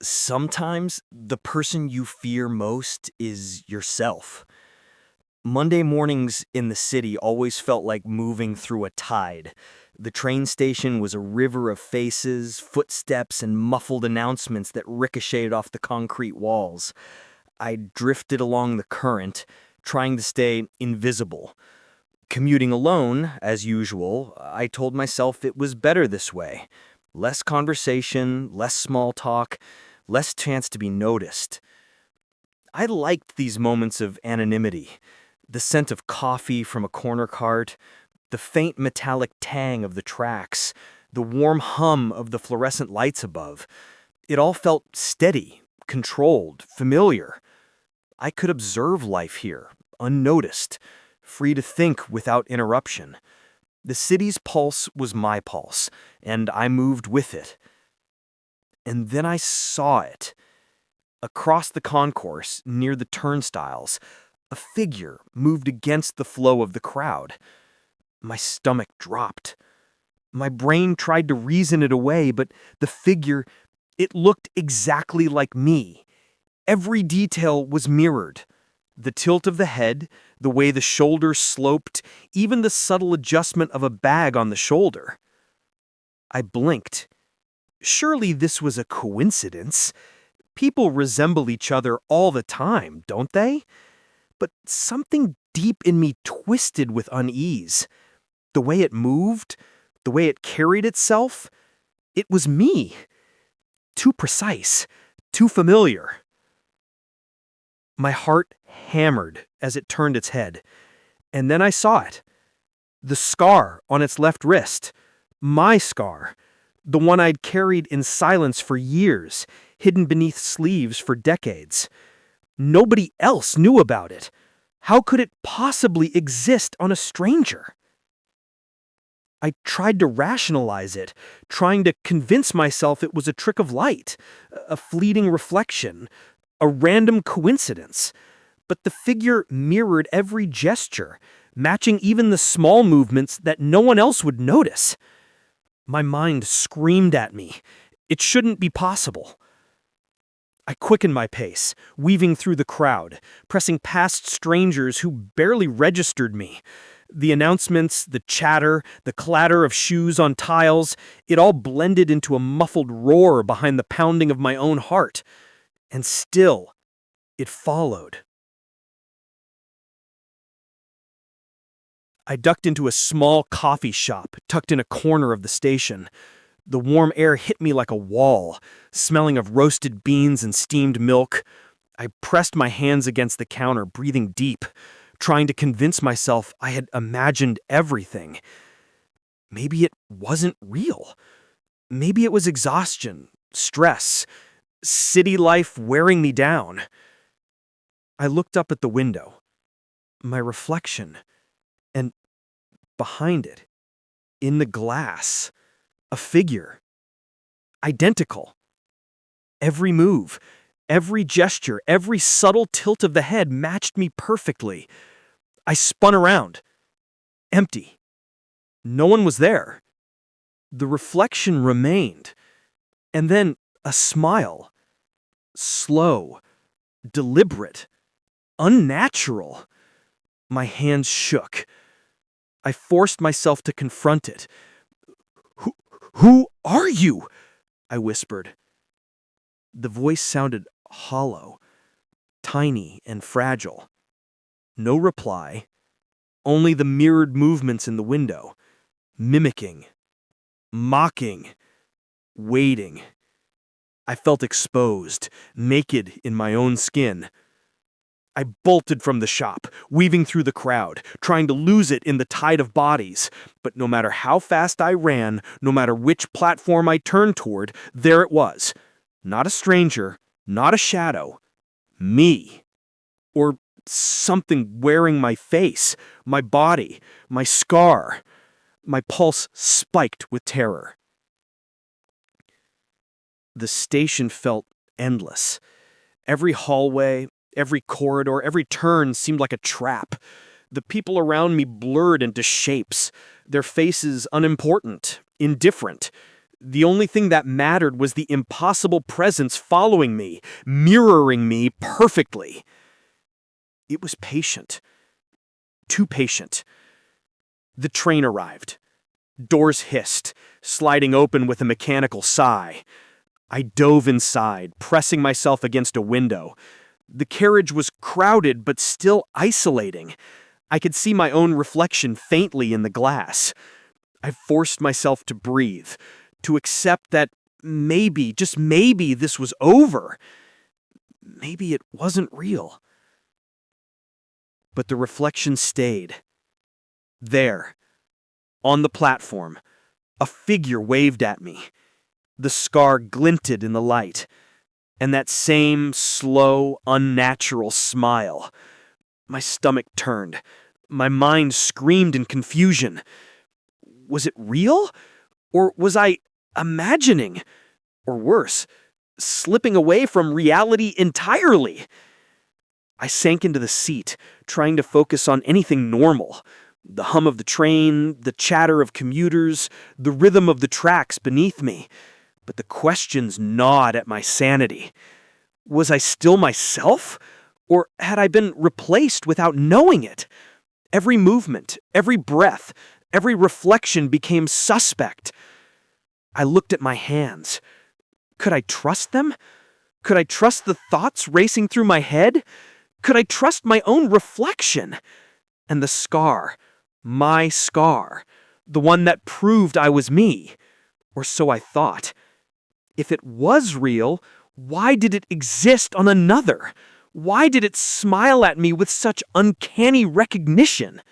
Sometimes the person you fear most is yourself. Monday mornings in the city always felt like moving through a tide. The train station was a river of faces, footsteps, and muffled announcements that ricocheted off the concrete walls. I drifted along the current, trying to stay invisible. Commuting alone, as usual, I told myself it was better this way. Less conversation, less small talk, less chance to be noticed. I liked these moments of anonymity. The scent of coffee from a corner cart, the faint metallic tang of the tracks, the warm hum of the fluorescent lights above. It all felt steady, controlled, familiar. I could observe life here, unnoticed, free to think without interruption. The city's pulse was my pulse, and I moved with it. And then I saw it. Across the concourse, near the turnstiles, a figure moved against the flow of the crowd. My stomach dropped. My brain tried to reason it away, but the figure, it looked exactly like me. Every detail was mirrored. The tilt of the head, the way the shoulders sloped, even the subtle adjustment of a bag on the shoulder. I blinked. Surely this was a coincidence. People resemble each other all the time, don't they? But something deep in me twisted with unease. The way it moved, the way it carried itself, it was me. Too precise, too familiar. My heart hammered as it turned its head, and then I saw it. The scar on its left wrist. My scar. The one I'd carried in silence for years, hidden beneath sleeves for decades. Nobody else knew about it. How could it possibly exist on a stranger? I tried to rationalize it, trying to convince myself it was a trick of light, a fleeting reflection, a random coincidence. But the figure mirrored every gesture, matching even the small movements that no one else would notice. My mind screamed at me. It shouldn't be possible. I quickened my pace, weaving through the crowd, pressing past strangers who barely registered me. The announcements, the chatter, the clatter of shoes on tiles, it all blended into a muffled roar behind the pounding of my own heart. And still, it followed. I ducked into a small coffee shop tucked in a corner of the station. The warm air hit me like a wall, smelling of roasted beans and steamed milk. I pressed my hands against the counter, breathing deep, trying to convince myself I had imagined everything. Maybe it wasn't real. Maybe it was exhaustion, stress, city life wearing me down. I looked up at the window, my reflection, and behind it, in the glass, a figure. Identical. Every move, every gesture, every subtle tilt of the head matched me perfectly. I spun around. Empty. No one was there. The reflection remained. And then a smile. Slow, deliberate, unnatural. My hands shook. I forced myself to confront it. Who are you? I whispered. The voice sounded hollow, tiny and fragile. No reply, only the mirrored movements in the window, mimicking, mocking, waiting. I felt exposed, naked in my own skin. I bolted from the shop, weaving through the crowd, trying to lose it in the tide of bodies. But no matter how fast I ran, no matter which platform I turned toward, there it was. Not a stranger, not a shadow. Me. Or something wearing my face, my body, my scar. My pulse spiked with terror. The station felt endless. Every hallway, every corridor, every turn seemed like a trap. The people around me blurred into shapes, their faces unimportant, indifferent. The only thing that mattered was the impossible presence following me, mirroring me perfectly. It was patient. Too patient. The train arrived. Doors hissed, sliding open with a mechanical sigh. I dove inside, pressing myself against a window. The carriage was crowded but still isolating. I could see my own reflection faintly in the glass. I forced myself to breathe, to accept that maybe, just maybe, this was over. Maybe it wasn't real. But the reflection stayed. There, on the platform, a figure waved at me. The scar glinted in the light, and that same slow, unnatural smile. My stomach turned. My mind screamed in confusion. Was it real? Or was I imagining? Or worse, slipping away from reality entirely? I sank into the seat, trying to focus on anything normal. The hum of the train, the chatter of commuters, the rhythm of the tracks beneath me. But the questions gnawed at my sanity. Was I still myself? Or had I been replaced without knowing it? Every movement, every breath, every reflection became suspect. I looked at my hands. Could I trust them? Could I trust the thoughts racing through my head? Could I trust my own reflection? And the scar, my scar, the one that proved I was me. Or so I thought. If it was real, why did it exist on another? Why did it smile at me with such uncanny recognition?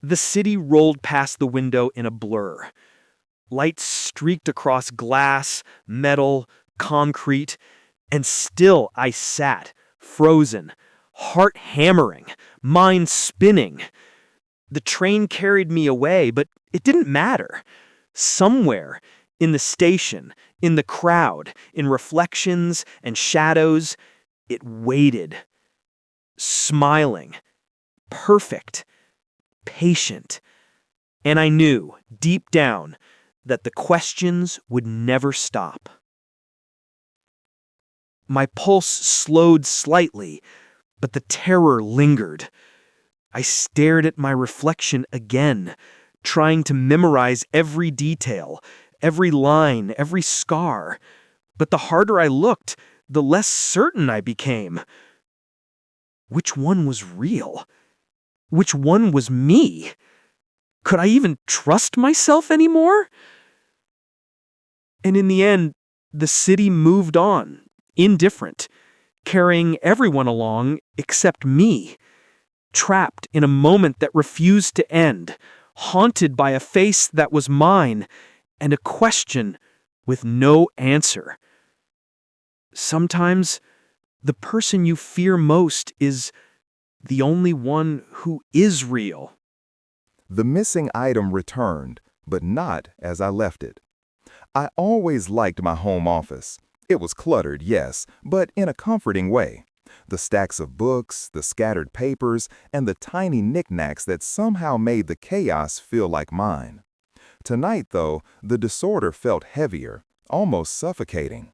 The city rolled past the window in a blur. Lights streaked across glass, metal, concrete, and still I sat, frozen, heart hammering, mind spinning. The train carried me away, but it didn't matter. Somewhere, in the station, in the crowd, in reflections and shadows, it waited. Smiling, perfect, patient. And I knew, deep down, that the questions would never stop. My pulse slowed slightly, but the terror lingered. I stared at my reflection again, trying to memorize every detail, every line, every scar. But the harder I looked, the less certain I became. Which one was real? Which one was me? Could I even trust myself anymore? And in the end, the city moved on, indifferent, carrying everyone along except me, trapped in a moment that refused to end, haunted by a face that was mine and a question with no answer. Sometimes, the person you fear most is the only one who is real. The missing item returned, but not as I left it. I always liked my home office. It was cluttered, yes, but in a comforting way. The stacks of books, the scattered papers, and the tiny knickknacks that somehow made the chaos feel like mine. Tonight, though, the disorder felt heavier, almost suffocating.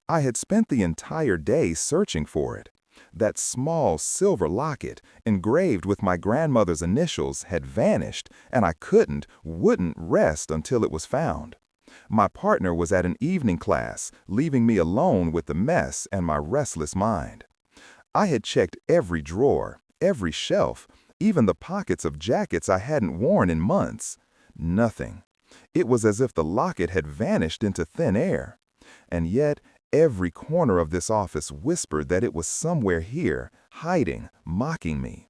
I had spent the entire day searching for it. That small silver locket, engraved with my grandmother's initials, had vanished, and I wouldn't rest until it was found. My partner was at an evening class, leaving me alone with the mess and my restless mind. I had checked every drawer, every shelf, even the pockets of jackets I hadn't worn in months. Nothing. It was as if the locket had vanished into thin air. And yet, every corner of this office whispered that it was somewhere here, hiding, mocking me.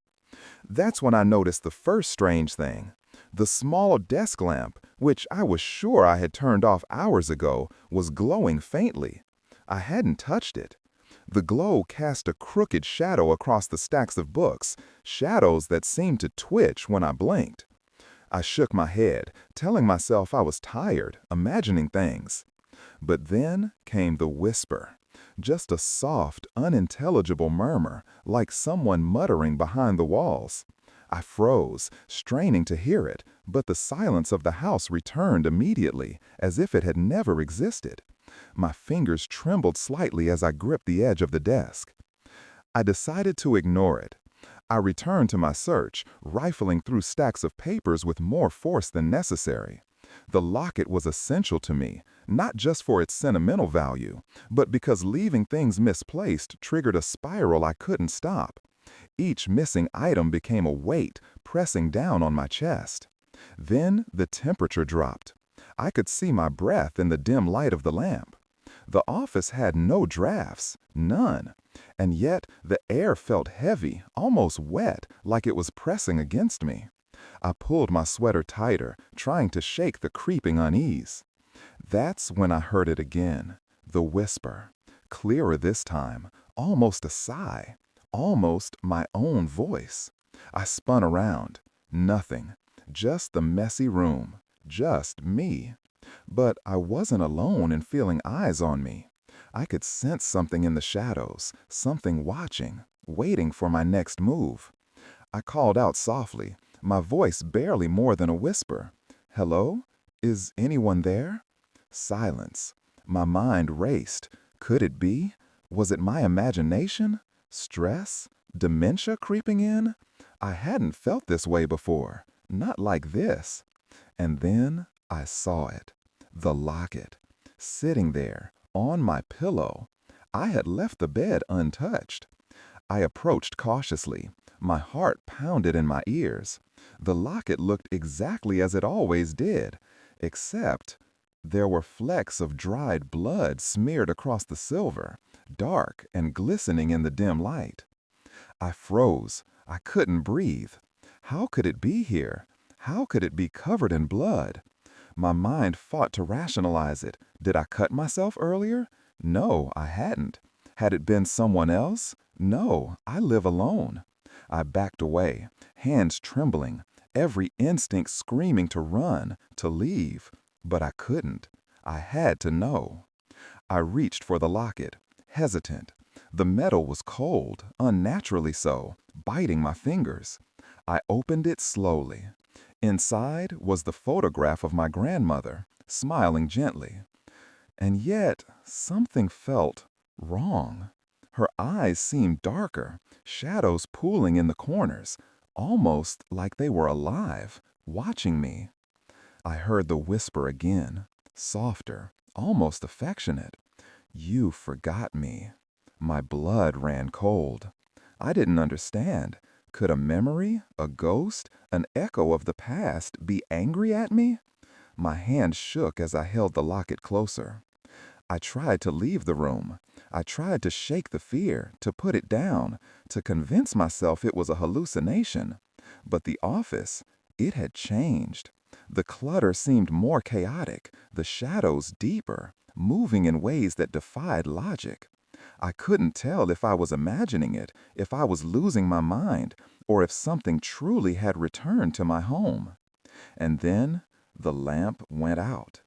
That's when I noticed the first strange thing. The small desk lamp, which I was sure I had turned off hours ago, was glowing faintly. I hadn't touched it. The glow cast a crooked shadow across the stacks of books, shadows that seemed to twitch when I blinked. I shook my head, telling myself I was tired, imagining things. But then came the whisper, just a soft, unintelligible murmur, like someone muttering behind the walls. I froze, straining to hear it, but the silence of the house returned immediately, as if it had never existed. My fingers trembled slightly as I gripped the edge of the desk. I decided to ignore it. I returned to my search, rifling through stacks of papers with more force than necessary. The locket was essential to me, not just for its sentimental value, but because leaving things misplaced triggered a spiral I couldn't stop. Each missing item became a weight, pressing down on my chest. Then the temperature dropped. I could see my breath in the dim light of the lamp. The office had no drafts, none. And yet the air felt heavy, almost wet, like it was pressing against me. I pulled my sweater tighter, trying to shake the creeping unease. That's when I heard it again, the whisper, clearer this time, almost a sigh, almost my own voice. I spun around. Nothing. Just the messy room. Just me. But I wasn't alone in feeling eyes on me. I could sense something in the shadows, something watching, waiting for my next move. I called out softly, my voice barely more than a whisper. "Hello? Is anyone there?" Silence. My mind raced. Could it be? Was it my imagination? Stress? Dementia creeping in? I hadn't felt this way before. Not like this. And then I saw it. The locket. Sitting there, on my pillow. I had left the bed untouched. I approached cautiously. My heart pounded in my ears. The locket looked exactly as it always did, except there were flecks of dried blood smeared across the silver, dark and glistening in the dim light. I froze. I couldn't breathe. How could it be here? How could it be covered in blood? My mind fought to rationalize it. Did I cut myself earlier? No, I hadn't. Had it been someone else? No, I live alone. I backed away, hands trembling, every instinct screaming to run, to leave. But I couldn't. I had to know. I reached for the locket, hesitant. The metal was cold, unnaturally so, biting my fingers. I opened it slowly. Inside was the photograph of my grandmother, smiling gently. And yet, something felt wrong. Her eyes seemed darker, shadows pooling in the corners, almost like they were alive, watching me. I heard the whisper again, softer, almost affectionate. "You forgot me." My blood ran cold. I didn't understand. Could a memory, a ghost, an echo of the past be angry at me? My hand shook as I held the locket closer. I tried to leave the room. I tried to shake the fear, to put it down, to convince myself it was a hallucination. But the office, it had changed. The clutter seemed more chaotic, the shadows deeper, moving in ways that defied logic. I couldn't tell if I was imagining it, if I was losing my mind, or if something truly had returned to my home. And then the lamp went out.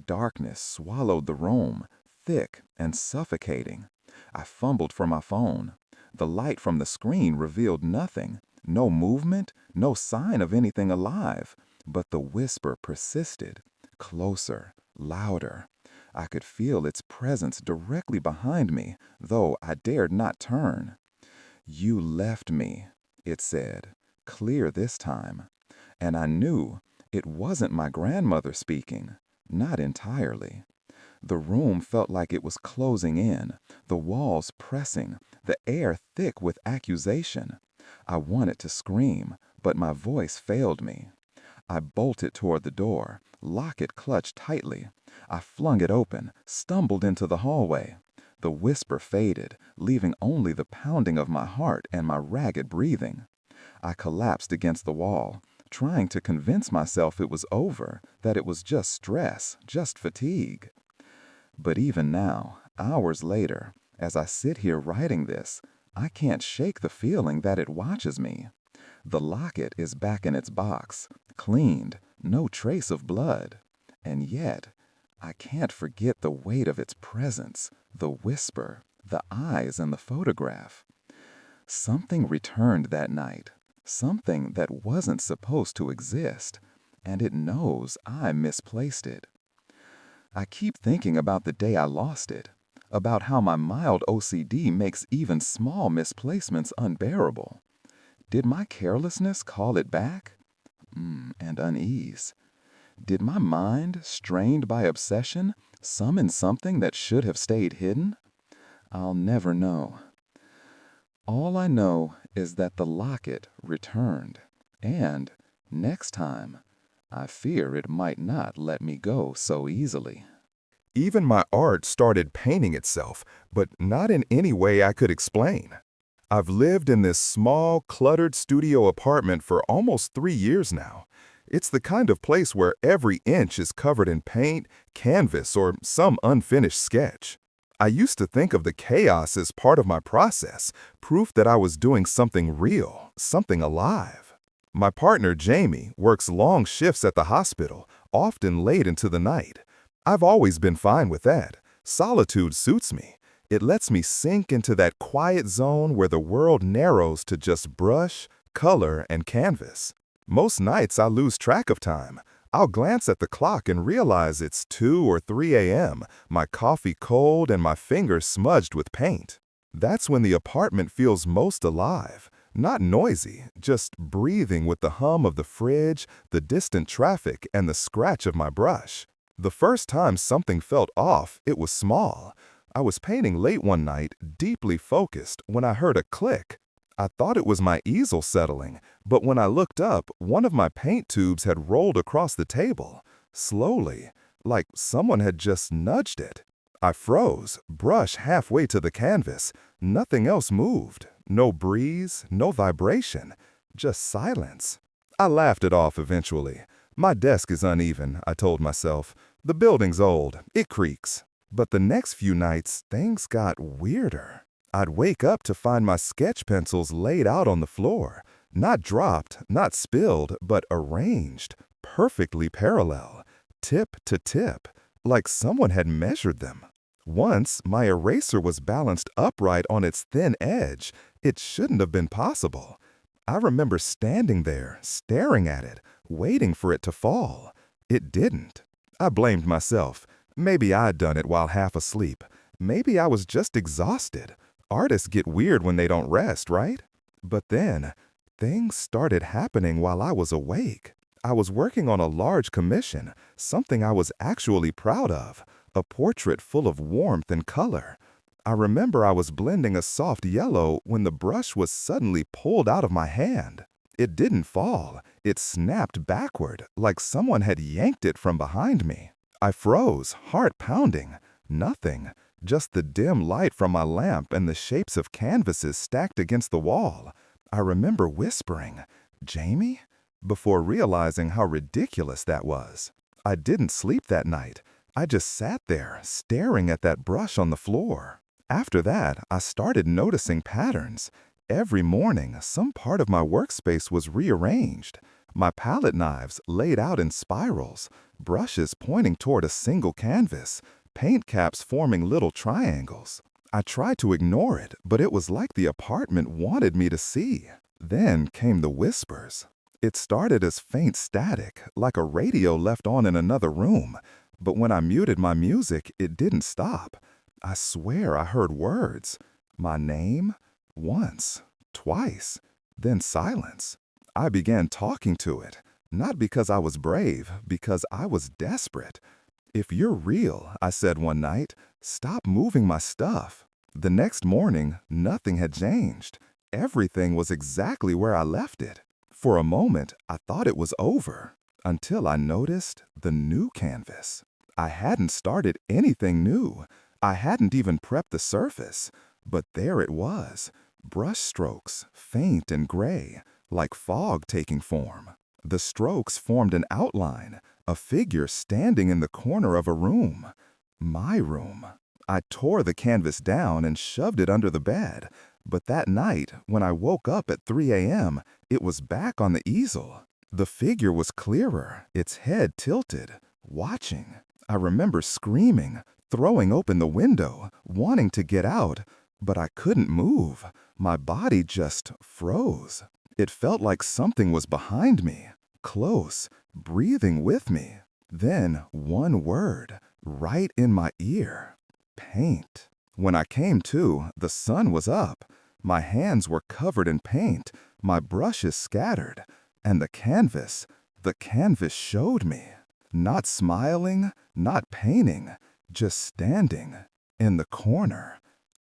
Darkness swallowed the room, thick and suffocating. I fumbled for my phone. The light from the screen revealed nothing, no movement, no sign of anything alive. But the whisper persisted, closer, louder. I could feel its presence directly behind me, though I dared not turn. "You left me," it said, clear this time. And I knew it wasn't my grandmother speaking, not entirely. The room felt like it was closing in, the walls pressing, the air thick with accusation. I wanted to scream, but my voice failed me. I bolted toward the door, locket clutched tightly. I flung it open, stumbled into the hallway. The whisper faded, leaving only the pounding of my heart and my ragged breathing. I collapsed against the wall, trying to convince myself it was over, that it was just stress, just fatigue. But even now, hours later, as I sit here writing this, I can't shake the feeling that it watches me. The locket is back in its box, cleaned, no trace of blood. And yet, I can't forget the weight of its presence, the whisper, the eyes in the photograph. Something returned that night. something that wasn't supposed to exist, and it knows I misplaced it. I keep thinking about the day I lost it, about how my mild OCD makes even small misplacements unbearable. Did my carelessness call it back? And unease. Did my mind, strained by obsession, summon something that should have stayed hidden? I'll never know. All I know is that the locket returned, and next time, I fear it might not let me go so easily. Even my art started painting itself, but not in any way I could explain. I've lived in this small, cluttered studio apartment for almost 3 years now. It's the kind of place where every inch is covered in paint, canvas, or some unfinished sketch. I used to think of the chaos as part of my process, proof that I was doing something real, something alive. My partner, Jamie, works long shifts at the hospital, often late into the night. I've always been fine with that. Solitude suits me. It lets me sink into that quiet zone where the world narrows to just brush, color, and canvas. Most nights I lose track of time. I'll glance at the clock and realize it's 2 or 3 a.m., my coffee cold and my fingers smudged with paint. That's when the apartment feels most alive. Not noisy, just breathing with the hum of the fridge, the distant traffic, and the scratch of my brush. The first time something felt off, it was small. I was painting late one night, deeply focused, when I heard a click. I thought it was my easel settling, but when I looked up, one of my paint tubes had rolled across the table, slowly, like someone had just nudged it. I froze, brush halfway to the canvas. Nothing else moved. No breeze, no vibration, just silence. I laughed it off eventually. My desk is uneven, I told myself. The building's old, it creaks. But the next few nights, things got weirder. I'd wake up to find my sketch pencils laid out on the floor. Not dropped, not spilled, but arranged, perfectly parallel, tip to tip, like someone had measured them. Once, my eraser was balanced upright on its thin edge. It shouldn't have been possible. I remember standing there, staring at it, waiting for it to fall. It didn't. I blamed myself. Maybe I'd done it while half asleep. Maybe I was just exhausted. Artists get weird when they don't rest, right? But then, things started happening while I was awake. I was working on a large commission, something I was actually proud of, a portrait full of warmth and color. I remember I was blending a soft yellow when the brush was suddenly pulled out of my hand. It didn't fall. It snapped backward, like someone had yanked it from behind me. I froze, heart pounding. Nothing. Just the dim light from my lamp and the shapes of canvases stacked against the wall. I remember whispering, "Jamie?" before realizing how ridiculous that was. I didn't sleep that night. I just sat there, staring at that brush on the floor. After that, I started noticing patterns. Every morning, some part of my workspace was rearranged. My palette knives laid out in spirals, brushes pointing toward a single canvas, paint caps forming little triangles. I tried to ignore it, but it was like the apartment wanted me to see. Then came the whispers. It started as faint static, like a radio left on in another room. But when I muted my music, it didn't stop. I swear I heard words. My name? Once. Twice. Then silence. I began talking to it. Not because I was brave, because I was desperate. "If you're real," I said one night, "stop moving my stuff." The next morning, nothing had changed. Everything was exactly where I left it. For a moment, I thought it was over, until I noticed the new canvas. I hadn't started anything new. I hadn't even prepped the surface. But there it was, brush strokes, faint and gray, like fog taking form. The strokes formed an outline, a figure standing in the corner of a room. My room. I tore the canvas down and shoved it under the bed. But that night, when I woke up at 3 a.m., it was back on the easel. The figure was clearer, its head tilted, watching. I remember screaming, throwing open the window, wanting to get out, but I couldn't move. My body just froze. It felt like something was behind me, close, breathing with me. Then one word, right in my ear: paint. When I came to, the sun was up. My hands were covered in paint, my brushes scattered, and the canvas showed me. Not smiling, not painting, just standing in the corner,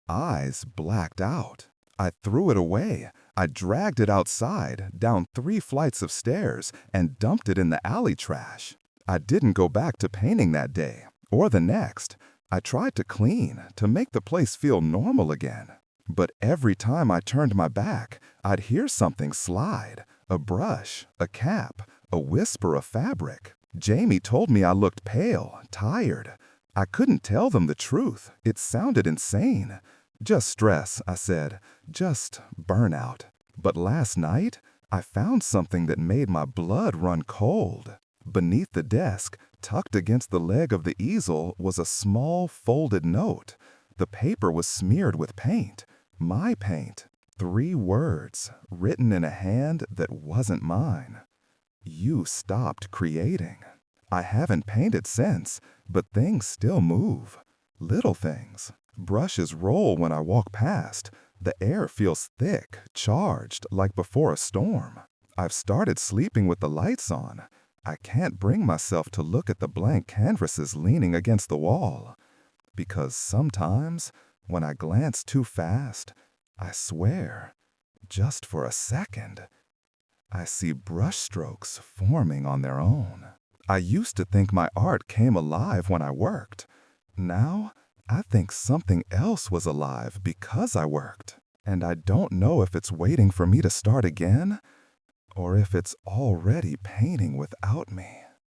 eyes blacked out. I threw it away. I dragged it outside, down 3 flights of stairs, and dumped it in the alley trash. I didn't go back to painting that day, or the next. I tried to clean, to make the place feel normal again. But every time I turned my back, I'd hear something slide. A brush, a cap, a whisper of fabric. Jamie told me I looked pale, tired. I couldn't tell them the truth. It sounded insane. Just stress, I said. Just burnout. But last night, I found something that made my blood run cold. Beneath the desk, tucked against the leg of the easel, was a small folded note. The paper was smeared with paint. My paint. 3 words, written in a hand that wasn't mine. You stopped creating. I haven't painted since, but things still move. Little things. Brushes roll when I walk past. The air feels thick, charged, like before a storm. I've started sleeping with the lights on. I can't bring myself to look at the blank canvases leaning against the wall. Because sometimes, when I glance too fast, I swear, just for a second, I see brushstrokes forming on their own. I used to think my art came alive when I worked. Now, I think something else was alive because I worked. And I don't know if it's waiting for me to start again, or if it's already painting without me.